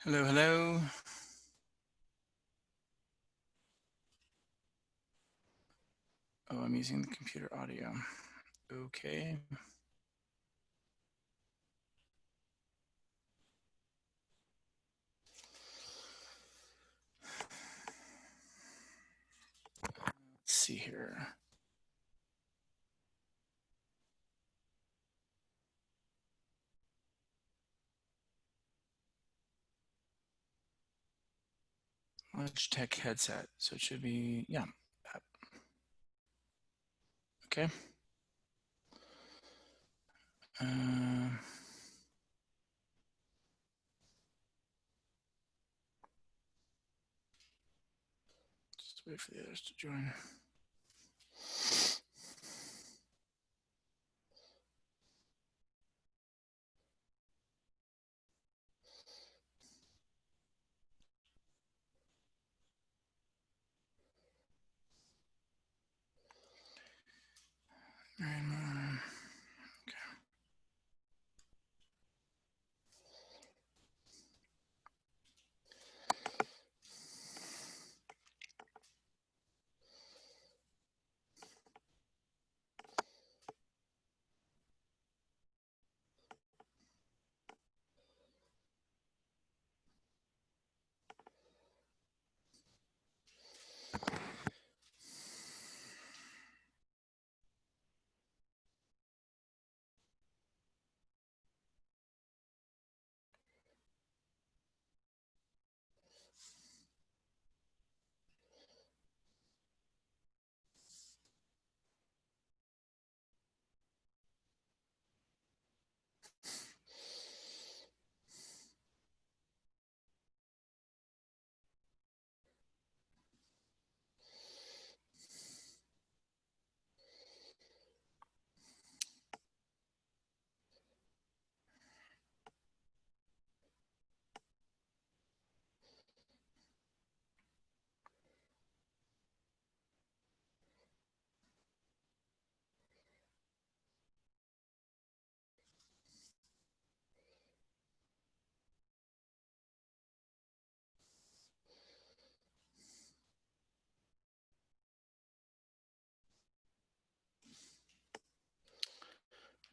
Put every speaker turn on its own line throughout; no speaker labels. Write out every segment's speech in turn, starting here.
Hello, hello. Oh, I'm using the computer audio. Okay. Let's see here. Logitech headset. So it should be, yeah. Okay. Uh, just wait for the others to join.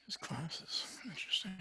His classes. Interesting.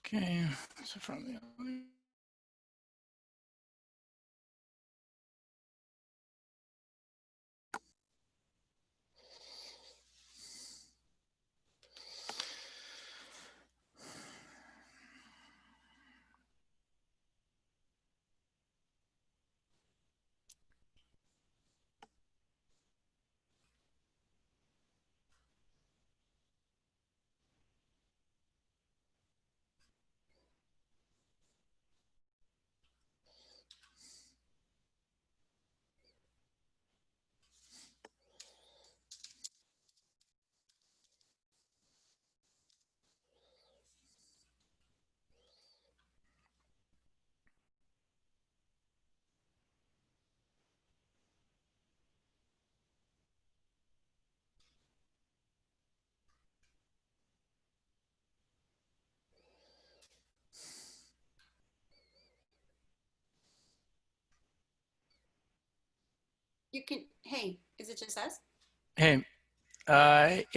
Okay. So from the
You can, hey, is it just us?
Hey,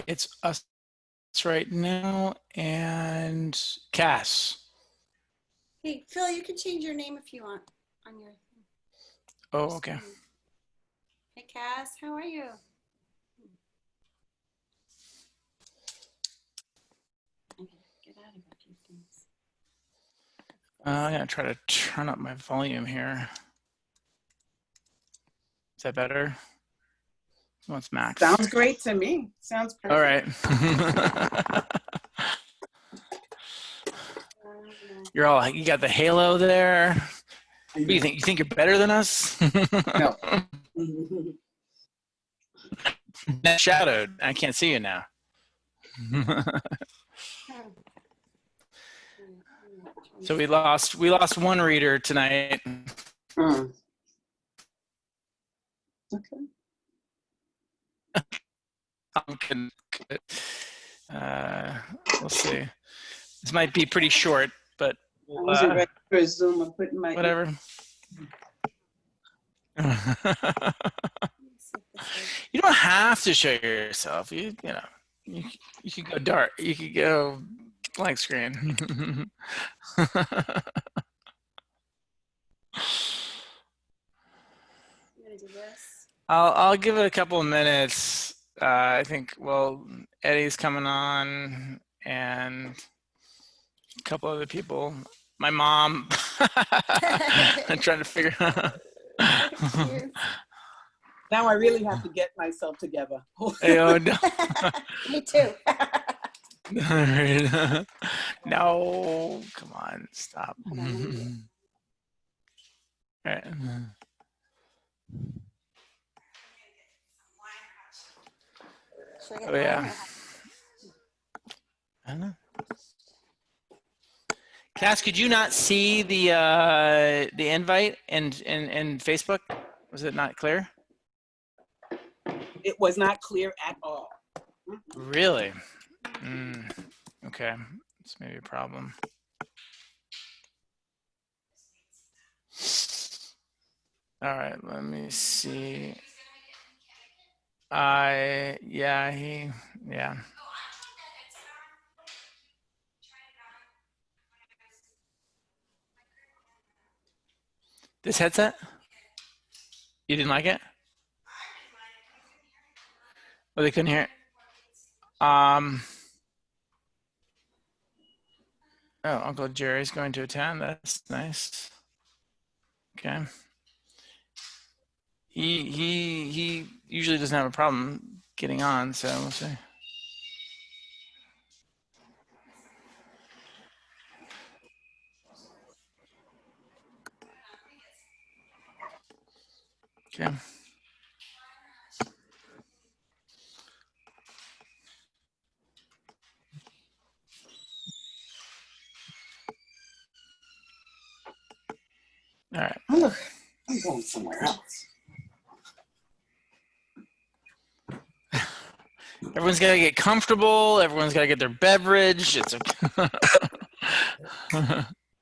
it's us right now and Cass.
Hey, Phil, you can change your name if you want on your
Oh, okay.
screen. Hey, Cass, how are you? I gotta get out of a few things.
I'm gonna try to turn up my volume here. Is that better? What's max?
Sounds great to me. Sounds perfect.
All right. You're all, you got the halo there. What do you think? You think you're better than us?
No.
Shadowed. I can't see you now. So we lost one reader tonight.
Okay.
We'll see. This might be pretty short, but
I wasn't ready for a Zoom. I'm putting my
whatever. You don't have to show yourself. You know, you could go dark. You could go blank screen. I'll give it a couple of minutes. I think, well, Eddie's coming on and a couple other people. My mom. I'm trying to figure out.
Now I really have to get myself together.
Hey, oh, no.
Me too.
No, come on, stop. All right. Oh yeah. I don't know. Cass, could you not see the invite in Facebook? Was it not clear?
It was not clear at all.
Really? Okay, it's maybe a problem. All right, let me see. Yeah. This headset? You didn't like it? Oh, they couldn't hear it. Oh, Uncle Jerry's going to attend. That's nice. Okay. He usually doesn't have a problem getting on, so we'll see. Okay. All right.
I'm going somewhere else.
Everyone's got to get comfortable. Everyone's got to get their beverage. It's okay.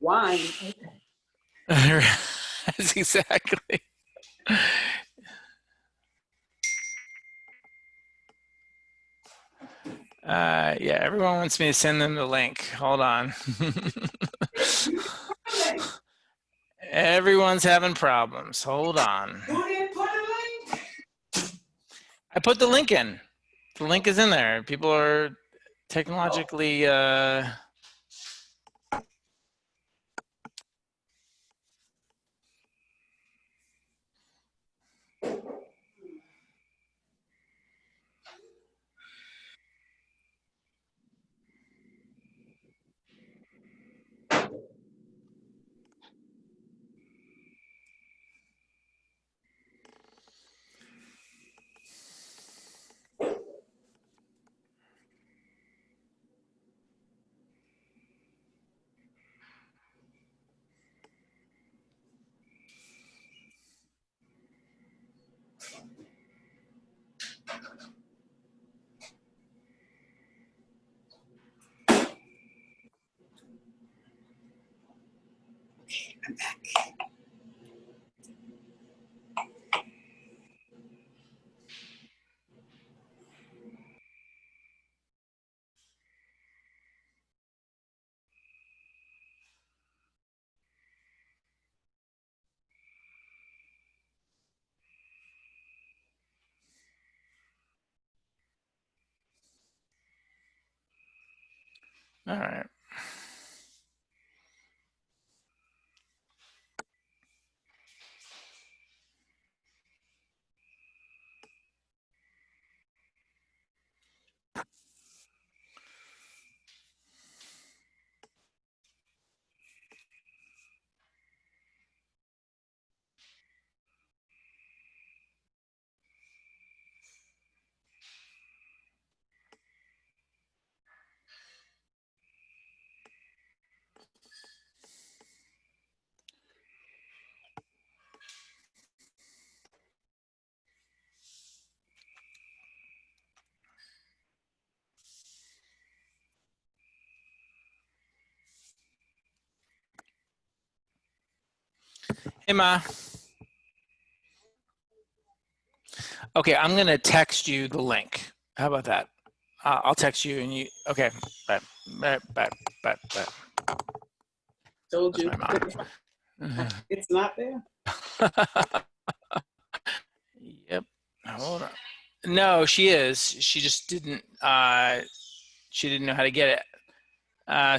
Wine.
That's exactly. Yeah, everyone wants me to send them the link. Hold on. Everyone's having problems. Hold on.
You didn't put a link?
I put the link in. The link is in there. People are technologically
I'm back.
All right. Hey, Ma. Okay, I'm going to text you the link. How about that? I'll text you and you, okay. Bye, bye, bye, bye, bye.
Told
That's
you.
my mom.
It's not there.
Yep. Hold on. No, she is. She just didn't, she didn't know how to get it.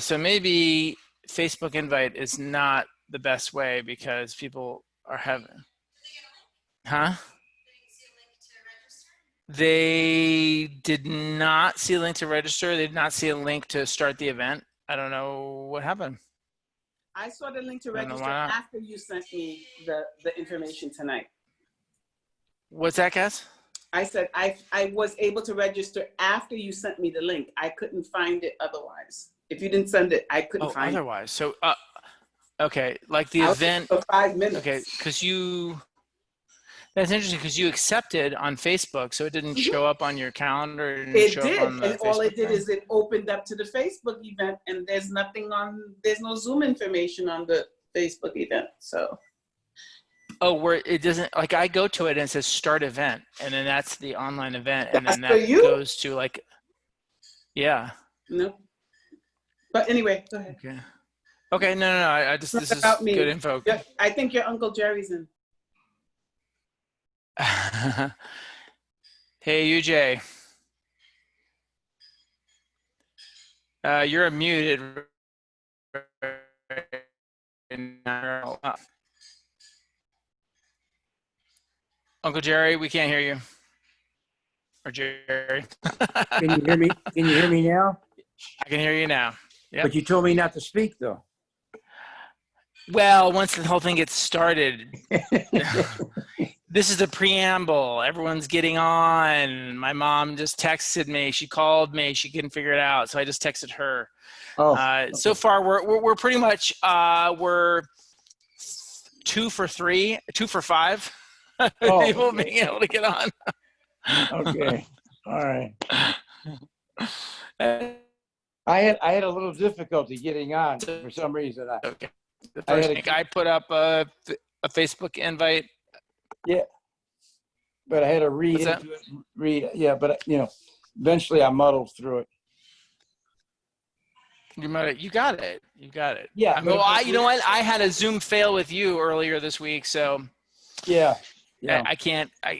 So maybe Facebook invite is not the best way because people are having, huh? They did not see a link to register. They did not see a link to start the event. I don't know what happened.
I saw the link to
I don't know
register
why not.
after you sent me the information tonight.
What's that, Cass?
I said I was able to register after you sent me the link. I couldn't find it otherwise. If you didn't send it, I couldn't
Oh,
find it.
otherwise. So, okay, like the
I was
event.
for 5 minutes.
Okay, because you. That's interesting because you accepted on Facebook, so it didn't
Mhm.
show up on your calendar. It didn't
It
show up
did,
on the
and all it
Facebook
did
thing.
is it opened up to the Facebook event, and there's nothing on. There's no Zoom information on the Facebook event. So
Oh, where it doesn't, like I go to it and it says start event, and then that's the online event, and
that's
then
for
that
you.
goes to like, yeah.
No. But anyway, go ahead.
Okay. Okay. No. I just,
It's
this
not
is
about me.
good info.
Yeah, I think your Uncle Jerry's in.
Hey, UJ. You're muted. Uncle Jerry, we can't hear you. Or Jerry.
Can you hear me? Can you hear me now?
I can hear you now. Yep.
But you told me not to speak, though.
Well, once the whole thing gets started, this is the preamble. Everyone's getting on. My mom just texted me. She called me. She couldn't figure it out, so I just texted her. So far, we're pretty much we're 2 for 3, 2 for 5 people being able to get on.
Okay. All right. I had a little difficulty getting on for some reason.
Okay. The first thing I put up a Facebook invite.
Yeah. But I had to read into it. Yeah, but eventually I muddled through it.
You got it. You got it.
Yeah.
You know what? I had a Zoom fail with you earlier this week, so
yeah.
I can't. I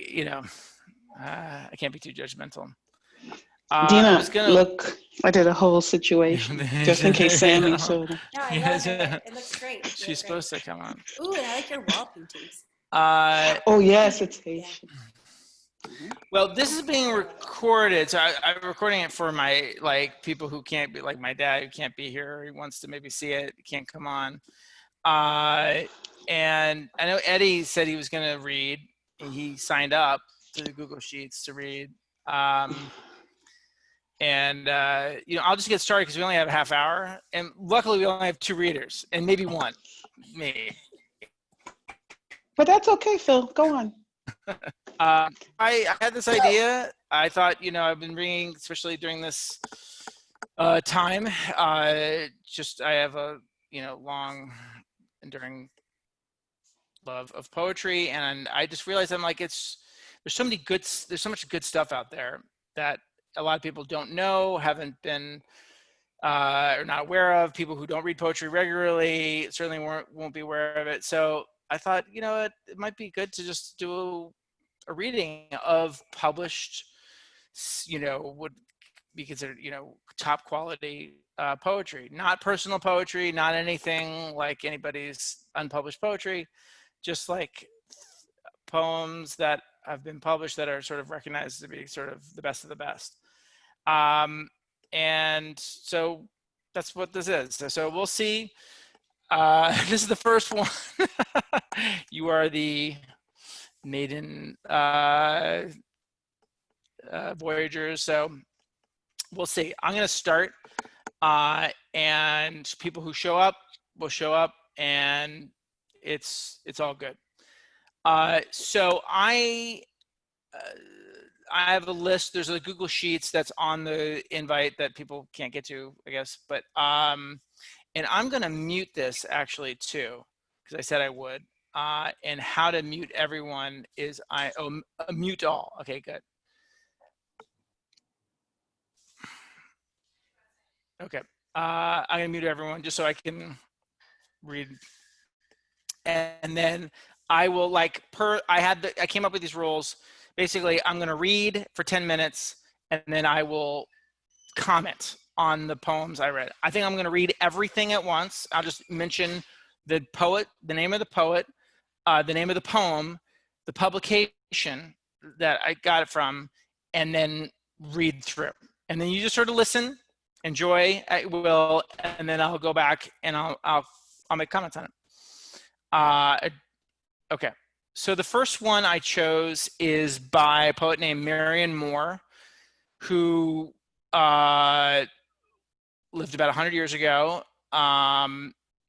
can't be too judgmental.
Dina, look, I did a whole situation just in case Sammy showed up.
No, I love it. It looks great.
She's supposed to come on.
Ooh, and I like your wall paintings.
Oh, yes, it's Haitian.
Well, this is being recorded, so I'm recording it for my people who can't be, like my dad who can't be here. He wants to maybe see it, can't come on. And I know Eddie said he was going to read. He signed up to the Google Sheets to read. I'll just get started because we only have a half hour, and luckily we only have 2 readers and maybe 1, me.
But that's okay, Phil. Go on.
I had this idea. I thought, I've been reading, especially during this time. I have a long, enduring love of poetry, and I just realized I'm like, there's so much good stuff out there that a lot of people don't know, haven't been or not aware of. People who don't read poetry regularly certainly won't be aware of it. So I thought, it might be good to just do a reading of published, would be considered, top quality poetry, not personal poetry, not anything like anybody's unpublished poetry, just like poems that have been published that are sort of recognized to be sort of the best of the best. And so that's what this is. So we'll see. This is the first one. You are the maiden voyagers. So we'll see. I'm going to start, and people who show up will show up, and it's all good. So I have a list. There's a Google Sheets that's on the invite that people can't get to, I guess. But and I'm going to mute this actually too, because I said I would. And how to mute everyone is mute all. Okay, good. Okay, I'm gonna mute everyone just so I can read. And then I will I came up with these rules. Basically, I'm gonna read for 10 minutes and then I will comment on the poems I read. I think I'm gonna read everything at once. I'll just mention the poet, the name of the poet, the name of the poem, the publication that I got it from, and then read through. And then you just sort of listen, enjoy, I will, and then I'll go back and I'll make comments on it. Okay, so the first one I chose is by a poet named Marion Moore, who lived about 100 years ago.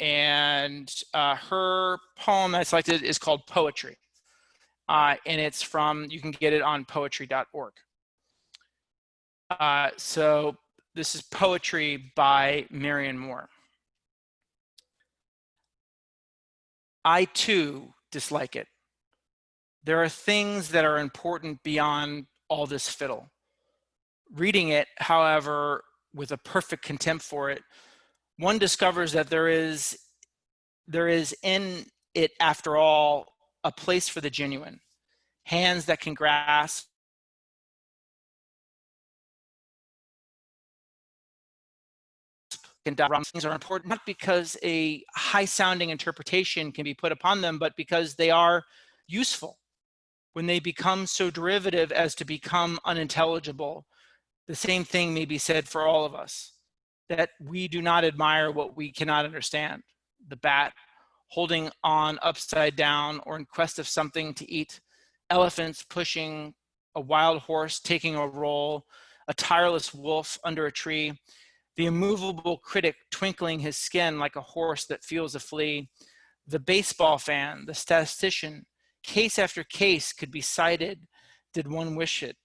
And her poem I selected is called Poetry. And it's from, you can get it on poetry.org. So this is Poetry by Marion Moore. I too dislike it. There are things that are important beyond all this fiddle. Reading it, however, with a perfect contempt for it, one discovers that there is in it, after all, a place for the genuine. Hands that can grasp things are important, not because a high-sounding interpretation can be put upon them, but because they are useful. When they become so derivative as to become unintelligible, the same thing may be said for all of us, that we do not admire what we cannot understand. The bat holding on upside down or in quest of something to eat, elephants pushing, a wild horse taking a roll, a tireless wolf under a tree, the immovable critic twinkling his skin like a horse that feels a flea, the baseball fan, the statistician, case after case could be cited did one wish it.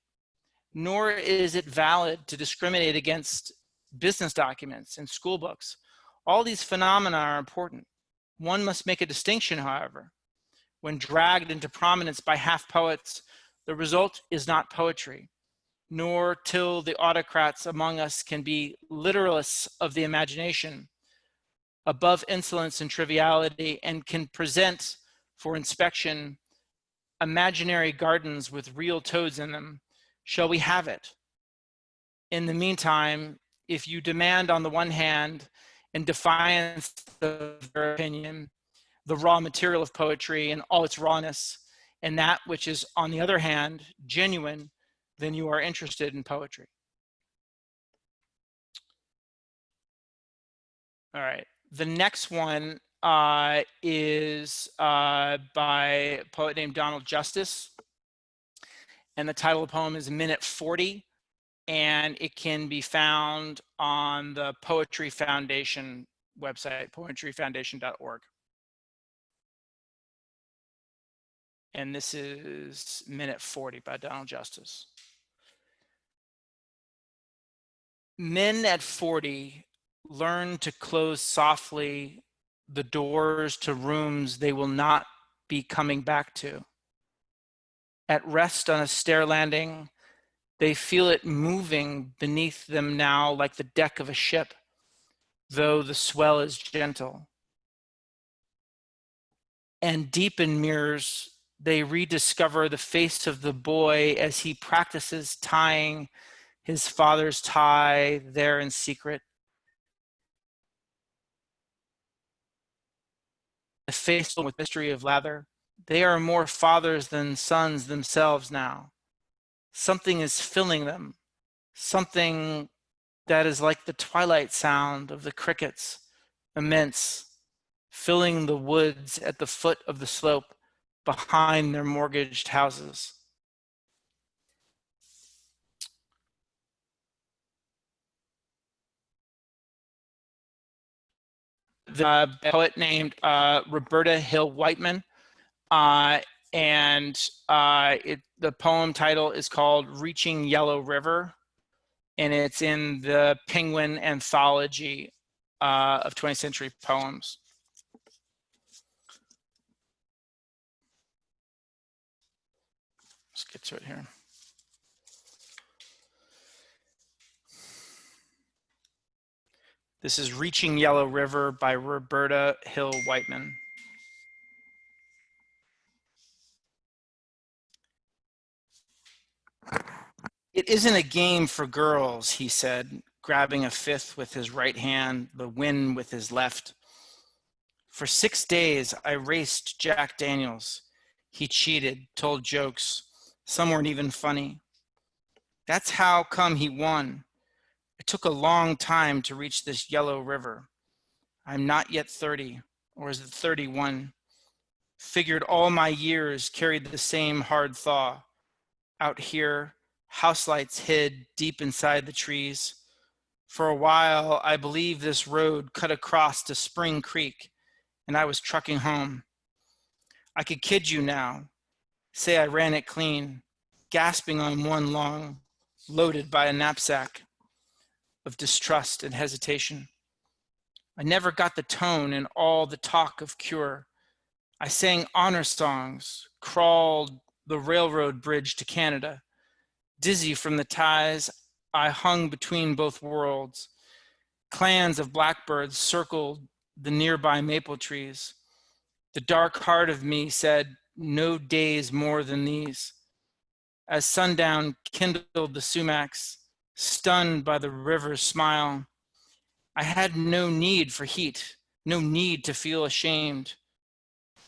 Nor is it valid to discriminate against business documents and school books. All these phenomena are important. One must make a distinction, however. When dragged into prominence by half poets, the result is not poetry, nor till the autocrats among us can be literalists of the imagination, above insolence and triviality, and can present for inspection imaginary gardens with real toads in them, shall we have it? In the meantime, if you demand on the one hand, in defiance of their opinion, the raw material of poetry and all its rawness, and that which is on the other hand, genuine, then you are interested in poetry. All right, the next one is by a poet named Donald Justice. And the title of the poem is Minute 40, and it can be found on the Poetry Foundation website, poetryfoundation.org. And this is Minute 40 by Donald Justice. Men at 40 learn to close softly the doors to rooms they will not be coming back to. At rest on a stair landing, they feel it moving beneath them now like the deck of a ship, though the swell is gentle. And deep in mirrors, they rediscover the face of the boy as he practices tying his father's tie there in secret, the face filled with mystery of lather. They are more fathers than sons themselves now. Something is filling them, something that is like the twilight sound of the crickets, immense, filling the woods at the foot of the slope behind their mortgaged houses. The poet named Roberta Hill Whiteman, and the poem title is called Reaching Yellow River, and it's in the Penguin Anthology of 20th Century Poems. Let's get to it here. This is Reaching Yellow River by Roberta Hill Whiteman. It isn't a game for girls, he said, grabbing a fifth with his right hand, the win with his left. For 6 days, I raced Jack Daniels. He cheated, told jokes. Some weren't even funny. That's how come he won. It took a long time to reach this yellow river. I'm not yet 30, or is it 31? Figured all my years carried the same hard thaw. Out here, house lights hid deep inside the trees. For a while, I believe this road cut across to Spring Creek, and I was trucking home. I could kid you now, say I ran it clean, gasping on one lung, loaded by a knapsack of distrust and hesitation. I never got the tone in all the talk of cure. I sang honor songs, crawled the railroad bridge to Canada. Dizzy from the ties, I hung between both worlds. Clans of blackbirds circled the nearby maple trees. The dark heart of me said, no days more than these. As sundown kindled the sumacs, stunned by the river's smile, I had no need for heat, no need to feel ashamed.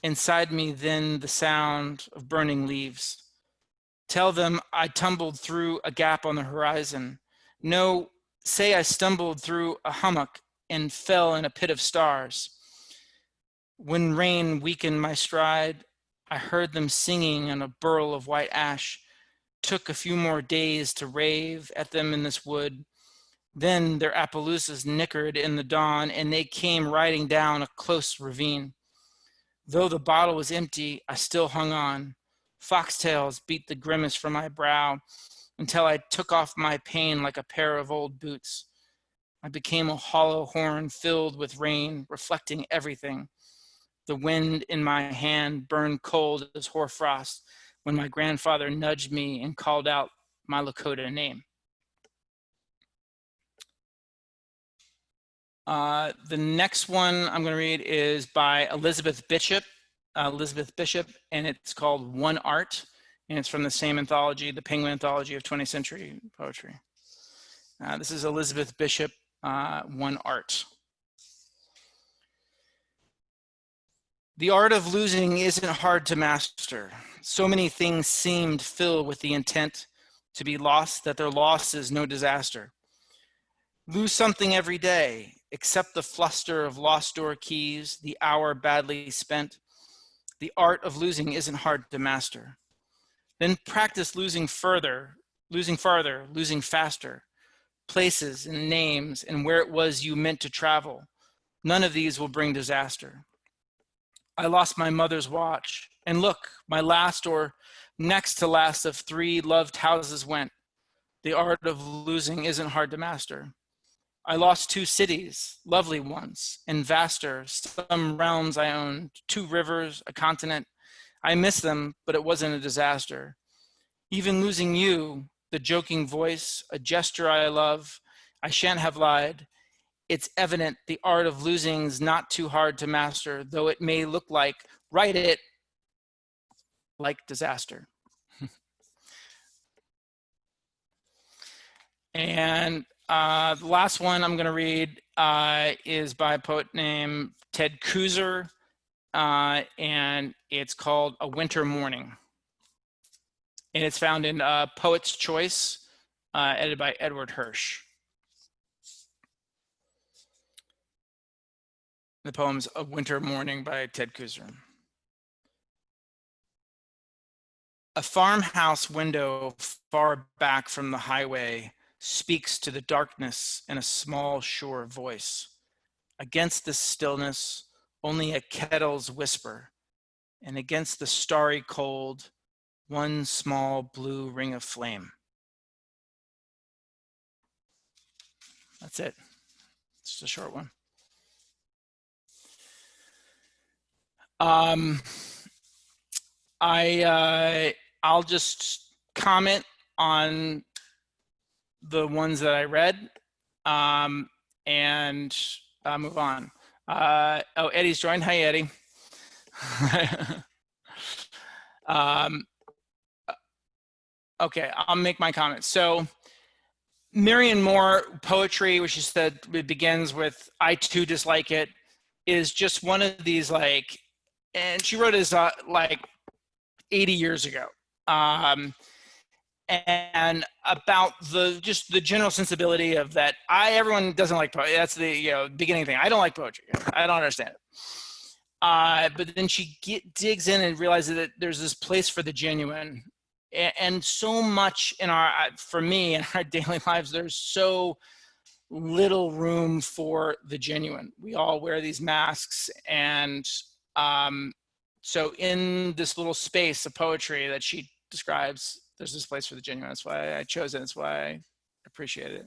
Inside me then the sound of burning leaves. Tell them I tumbled through a gap on the horizon. No, say I stumbled through a hummock and fell in a pit of stars. When rain weakened my stride, I heard them singing in a burl of white ash. Took a few more days to rave at them in this wood. Then their Appaloosas nickered in the dawn, and they came riding down a close ravine. Though the bottle was empty, I still hung on. Foxtails beat the grimace from my brow until I took off my pain like a pair of old boots. I became a hollow horn filled with rain, reflecting everything. The wind in my hand burned cold as hoarfrost when my grandfather nudged me and called out my Lakota name. The next one I'm going to read is by Elizabeth Bishop, and it's called One Art, and it's from the same anthology, the Penguin Anthology of 20th Century Poetry. This is Elizabeth Bishop, One Art. The art of losing isn't hard to master. So many things seemed filled with the intent to be lost that their loss is no disaster. Lose something every day, accept the fluster of lost door keys, the hour badly spent. The art of losing isn't hard to master. Then practice losing farther, losing faster, places and names and where it was you meant to travel. None of these will bring disaster. I lost my mother's watch, and look, my last or next to last of 3 loved houses went. The art of losing isn't hard to master. I lost 2 cities, lovely ones, and vaster, some realms I owned, 2 rivers, a continent. I miss them, but it wasn't a disaster. Even losing you, the joking voice, a gesture I love, I shan't have lied. It's evident the art of losing's not too hard to master, though it may look like, write it, like disaster. And the last one I'm going to read is by a poet named Ted Kooser, and it's called A Winter Morning. And it's found in Poet's Choice, edited by Edward Hirsch. The poem's A Winter Morning by Ted Kooser. A farmhouse window far back from the highway speaks to the darkness in a small, sure voice. Against this stillness, only a kettle's whisper, and against the starry cold, one small blue ring of flame. That's it. It's just a short one. I'll just comment on the ones that I read, and move on. Oh, Eddie's joined. Hi, Eddie. Okay, I'll make my comment. So Marion Moore poetry, which she said it begins with "I too dislike it," is just one of these, like, and she wrote this like 80 years ago, and about the general sensibility of that. Everyone doesn't like poetry. That's the beginning thing. I don't like poetry. I don't understand it. But then she digs in and realizes that there's this place for the genuine. And so much for me, in our daily lives, there's so little room for the genuine. We all wear these masks, and so in this little space of poetry that she describes, there's this place for the genuine. That's why I chose it. That's why I appreciate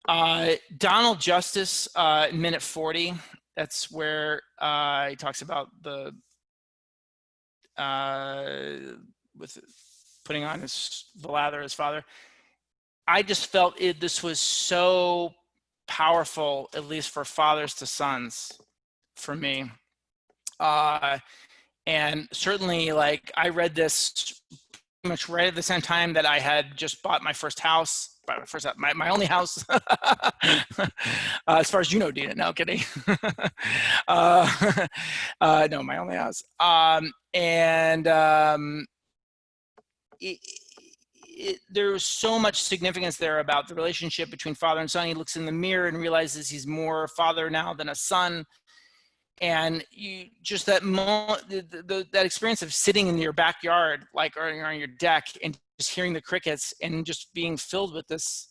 it. Donald Justice, minute 40. That's where he talks about the with putting on the lather, his father. I just felt this was so powerful, at least for fathers to sons, for me. And certainly, like, I read this pretty much right at the same time that I had just bought my first house, my only house, as far as you know, Dina. No, kidding. No, my only house. There's so much significance there about the relationship between father and son. He looks in the mirror and realizes he's more a father now than a son. And you just that moment, that experience of sitting in your backyard, like, or on your deck, and just hearing the crickets and just being filled with this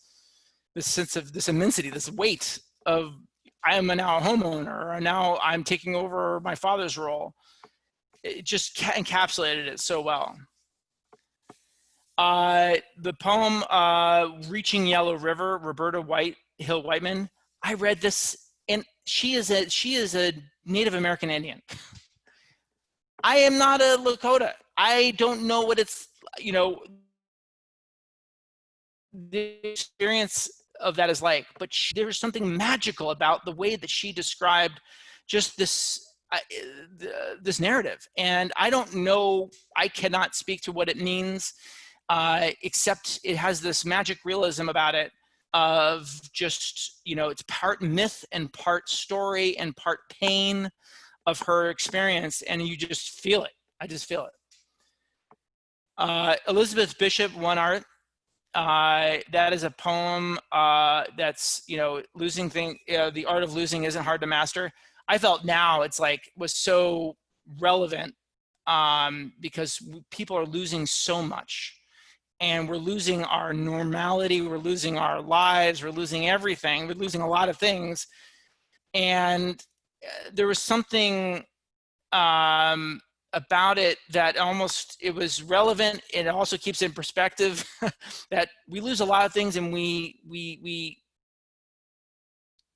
sense of this immensity, this weight of, I am now a homeowner, or now I'm taking over my father's role. It just encapsulated it so well. The poem Reaching Yellow River, Roberta Hill Whiteman, I read this, and she is a Native American Indian. I am not a Lakota. I don't know what it's, the experience of that is like, but there was something magical about the way that she described just this this narrative. And I don't know, I cannot speak to what it means, except it has this magic realism about it of just, it's part myth and part story and part pain of her experience, and you just feel it. I just feel it. Elizabeth Bishop, One Art. That is a poem that's, losing thing. The art of losing isn't hard to master. I felt now it's like was so relevant because people are losing so much. And we're losing our normality, we're losing our lives, we're losing everything, we're losing a lot of things. And there was something about it that it was relevant. It also keeps in perspective that we lose a lot of things and we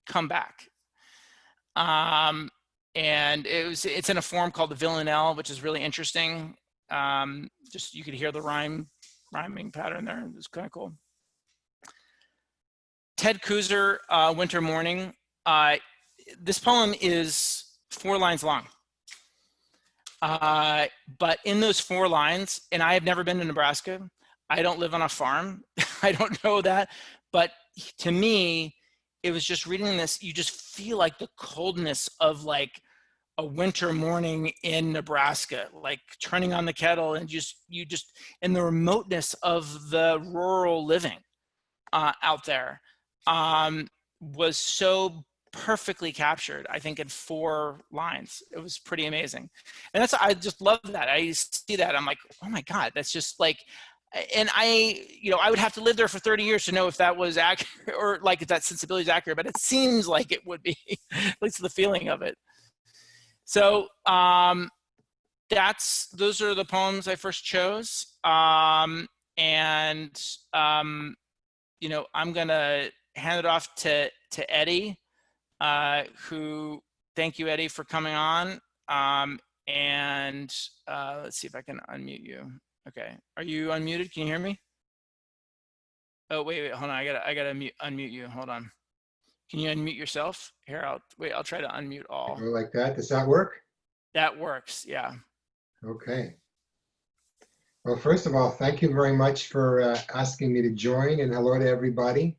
come back. And it's in a form called the villanelle, which is really interesting. Just you could hear the rhyming pattern there. It's kind of cool. Ted Kooser, Winter Morning. This poem is 4 lines long. But in those 4 lines, and I have never been to Nebraska. I don't live on a farm. I don't know that. But to me, it was just reading this, you just feel like the coldness of like a winter morning in Nebraska, like turning on the kettle and you just in the remoteness of the rural living out there was so perfectly captured, I think, in 4 lines. It was pretty amazing. And I just love that. I see that. I'm like, oh my God, that's just like, and I would have to live there for 30 years to know if that was accurate or like if that sensibility is accurate, but it seems like it would be, at least the feeling of it. So those are the poems I first chose. I'm gonna hand it off to Eddie, who, thank you, Eddie, for coming on. Let's see if I can unmute you. Okay, are you unmuted? Can you hear me? Oh, wait, hold on. I gotta unmute you. Hold on. Can you unmute yourself? Here, I'll try to unmute all.
Go like that. Does that work?
That works, yeah.
Okay. Well, first of all, thank you very much for asking me to join, and hello to everybody.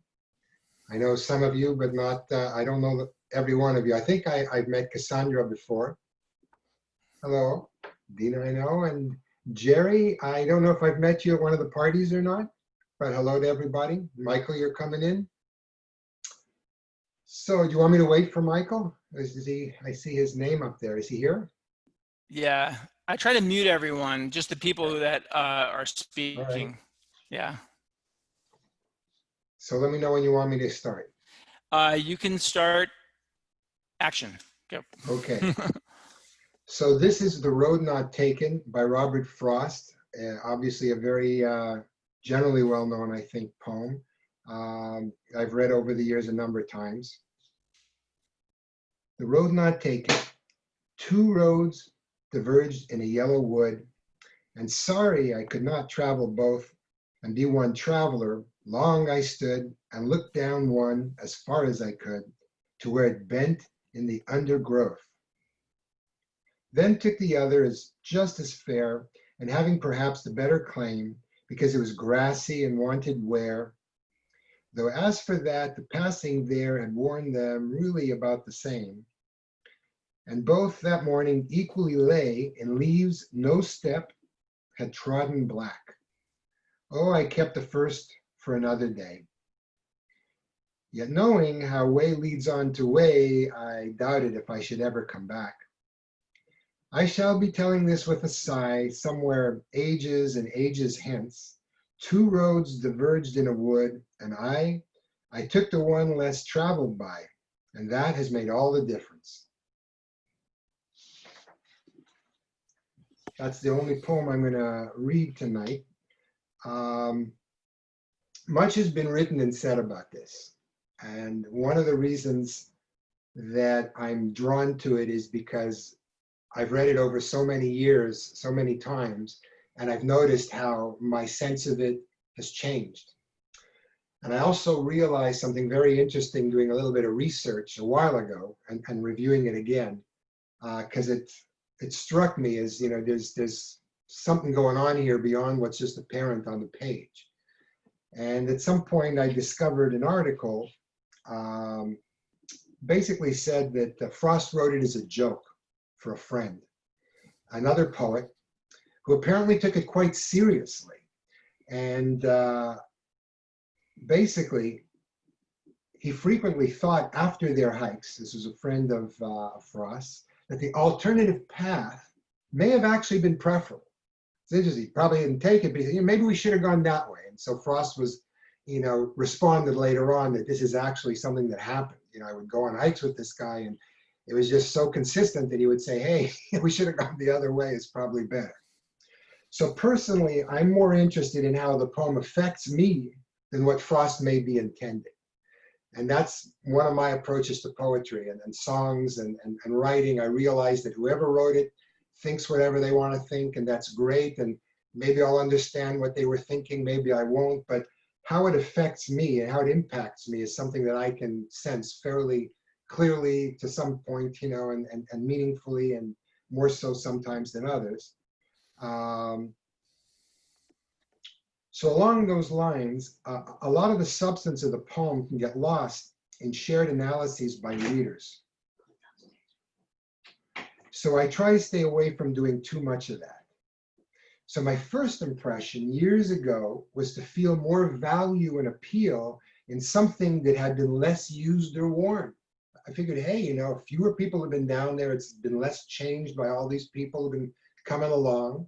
I know some of you, but not, I don't know every one of you. I think I've met Cassandra before. Hello. Dina, I know. And Jerry, I don't know if I've met you at one of the parties or not, but hello to everybody. Michael, you're coming in. So do you want me to wait for Michael? Is he, I see his name up there. Is he here?
Yeah, I try to mute everyone, just the people that are speaking.
Right.
Yeah.
So let me know when you want me to start.
You can start action. Go.
Okay. So this is The Road Not Taken by Robert Frost. Obviously a very generally well-known, I think, poem. I've read over the years a number of times. The road not taken. 2 roads diverged in a yellow wood, and sorry I could not travel both and be one traveler. Long I stood and looked down one as far as I could to where it bent in the undergrowth. Then took the other as just as fair, and having perhaps the better claim, because it was grassy and wanted wear. Though as for that, the passing there had worn them really about the same. And both that morning equally lay in leaves no step had trodden black. Oh, I kept the first for another day. Yet knowing how way leads on to way, I doubted if I should ever come back. I shall be telling this with a sigh, somewhere ages and ages hence. 2 roads diverged in a wood, and I took the one less traveled by, and that has made all the difference. That's the only poem I'm going to read tonight. Much has been written and said about this. And one of the reasons that I'm drawn to it is because I've read it over so many years, so many times, and I've noticed how my sense of it has changed. And I also realized something very interesting doing a little bit of research a while ago and reviewing it again, because it struck me as, you know, there's something going on here beyond what's just apparent on the page. And at some point I discovered an article basically said that Frost wrote it as a joke for a friend, another poet who apparently took it quite seriously. And basically, he frequently thought after their hikes, this was a friend of Frost, that the alternative path may have actually been preferable. It's interesting, he probably didn't take it, but he said, maybe we should have gone that way. And so Frost was, you know, responded later on that this is actually something that happened. You know, I would go on hikes with this guy, and it was just so consistent that he would say, hey, we should have gone the other way, it's probably better. So personally, I'm more interested in how the poem affects me than what Frost may be intending. And that's one of my approaches to poetry and songs and writing. I realize that whoever wrote it thinks whatever they want to think, and that's great. And maybe I'll understand what they were thinking, maybe I won't, but how it affects me and how it impacts me is something that I can sense fairly clearly to some point, you know, and meaningfully, and more so sometimes than others. So along those lines, a lot of the substance of the poem can get lost in shared analyses by readers. So I try to stay away from doing too much of that. So my first impression years ago was to feel more value and appeal in something that had been less used or worn. I figured, hey, you know, fewer people have been down there. It's been less changed by all these people who've been coming along.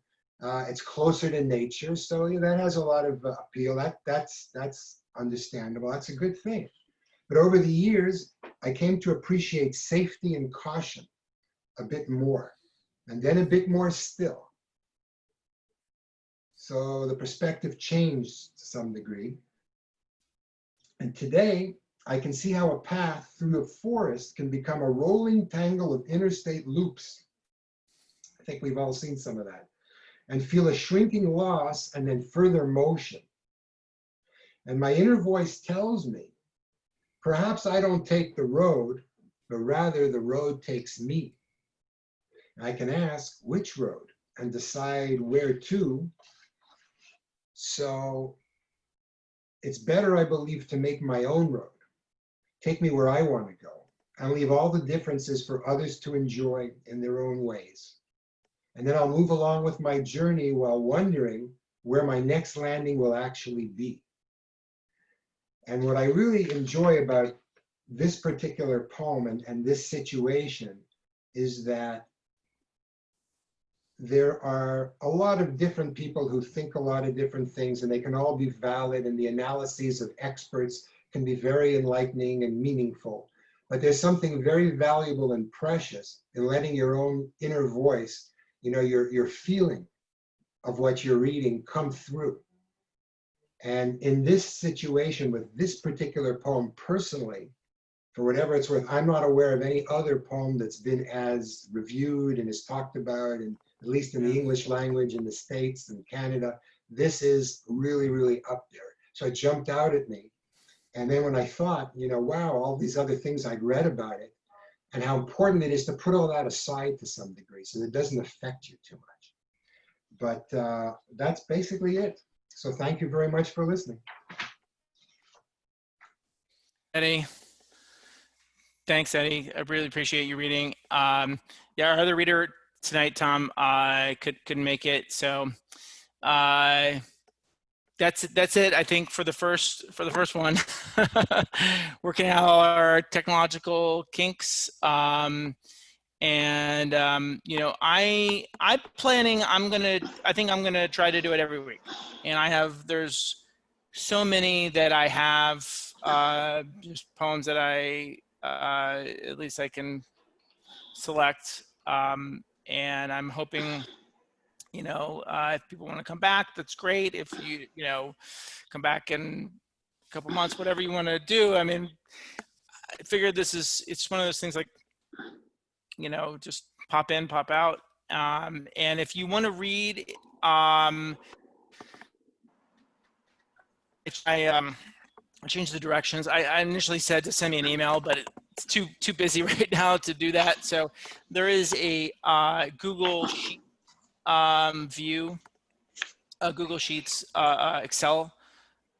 It's closer to nature, so yeah, that has a lot of appeal. That's understandable. That's a good thing. But over the years, I came to appreciate safety and caution a bit more, and then a bit more still. So the perspective changed to some degree. And today, I can see how a path through a forest can become a rolling tangle of interstate loops. I think we've all seen some of that. And feel a shrinking loss and then further motion. And my inner voice tells me, perhaps I don't take the road, but rather the road takes me. I can ask which road and decide where to. So it's better, I believe, to make my own road. Take me where I want to go and leave all the differences for others to enjoy in their own ways. And then I'll move along with my journey while wondering where my next landing will actually be. And what I really enjoy about this particular poem and this situation is that there are a lot of different people who think a lot of different things, and they can all be valid, and the analyses of experts can be very enlightening and meaningful. But there's something very valuable and precious in letting your own inner voice, you know, your feeling of what you're reading come through. And in this situation with this particular poem personally, for whatever it's worth, I'm not aware of any other poem that's been as reviewed and is talked about, and at least in the English language in the States and Canada. This is really, really up there. So it jumped out at me. And then when I thought, you know, wow, all these other things I'd read about it, and how important it is to put all that aside to some degree so that it doesn't affect you too much. But that's basically it. So thank you very much for listening.
Eddie. Thanks, Eddie. I really appreciate you reading. Yeah, our other reader tonight, Tom, couldn't make it. So that's it. I think for the first one, working out all our technological kinks. You know, I'm planning. I think I'm gonna try to do it every week. And there's so many that I have, just poems that at least I can select. And I'm hoping, you know, if people want to come back, that's great. If you know, come back in a couple months, whatever you want to do. I mean, I figured it's one of those things like, you know, just pop in, pop out. And if you want to read, I changed the directions. I initially said to send me an email, but it's too busy right now to do that. So there is a Google Sheet view, Google Sheets Excel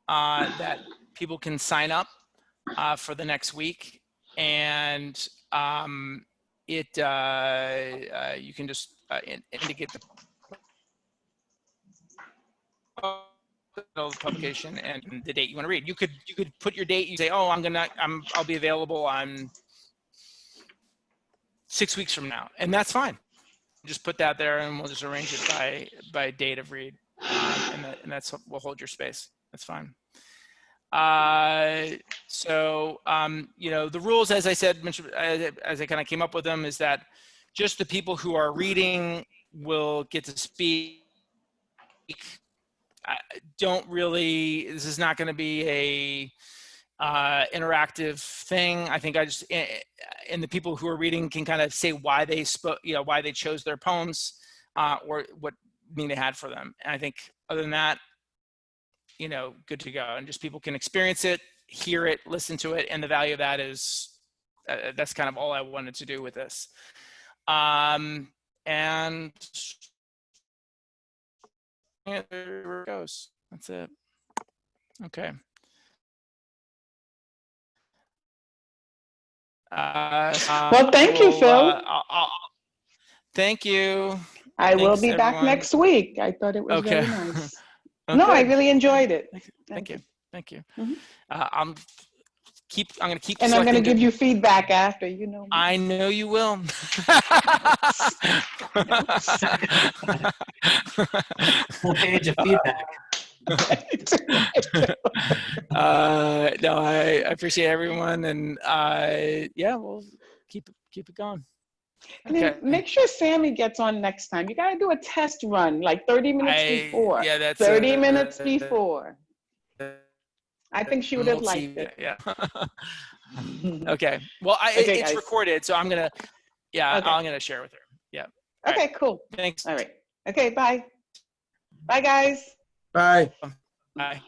that people can sign up for the next week, and you can just indicate the publication and the date you want to read. You could put your date. You say, oh, I'll be available on 6 weeks from now, and that's fine. Just put that there, and we'll just arrange it by date of read, and that's we'll hold your space. That's fine. You know, the rules, as I said, as I kind of came up with them, is that just the people who are reading will get to speak. This is not going to be a interactive thing. I think and the people who are reading can kind of say why they why they chose their poems, or what meaning they had for them. And I think other than that, you know, good to go. And just people can experience it, hear it, listen to it, and the value of that is that's kind of all I wanted to do with this. And there it goes. That's it. Okay.
Well, thank you, Phil.
Thank you.
I will
Thanks,
be back
everyone.
next week. I thought it was
Okay.
very nice.
Oh,
No, I
good.
really enjoyed it.
Thank you. Thank you.
Mhm.
I'm going to keep
And I'm going to
selecting
give
good.
you feedback after, you know me.
I know you will.
Full page of feedback.
No, I appreciate everyone, and yeah, we'll keep it going.
And then make sure Sammy gets on next time. You got to do a test run, like 30 minutes before.
Yeah, that's
30 minutes before. I think she would have
we'll
liked
see.
it.
Yeah. Okay. Well,
Okay,
it's
guys.
recorded, so I'm gonna share with her. Yeah. All
Okay,
right.
cool.
Thanks.
All right. Okay, bye. Bye, guys.
Bye.
Bye.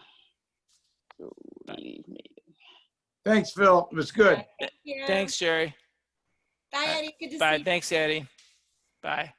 Thanks, Phil. It was good.
Thank you.
Thanks, Sherry.
Bye, Eddie. Good to
Bye.
see you.
Thanks, Eddie. Bye.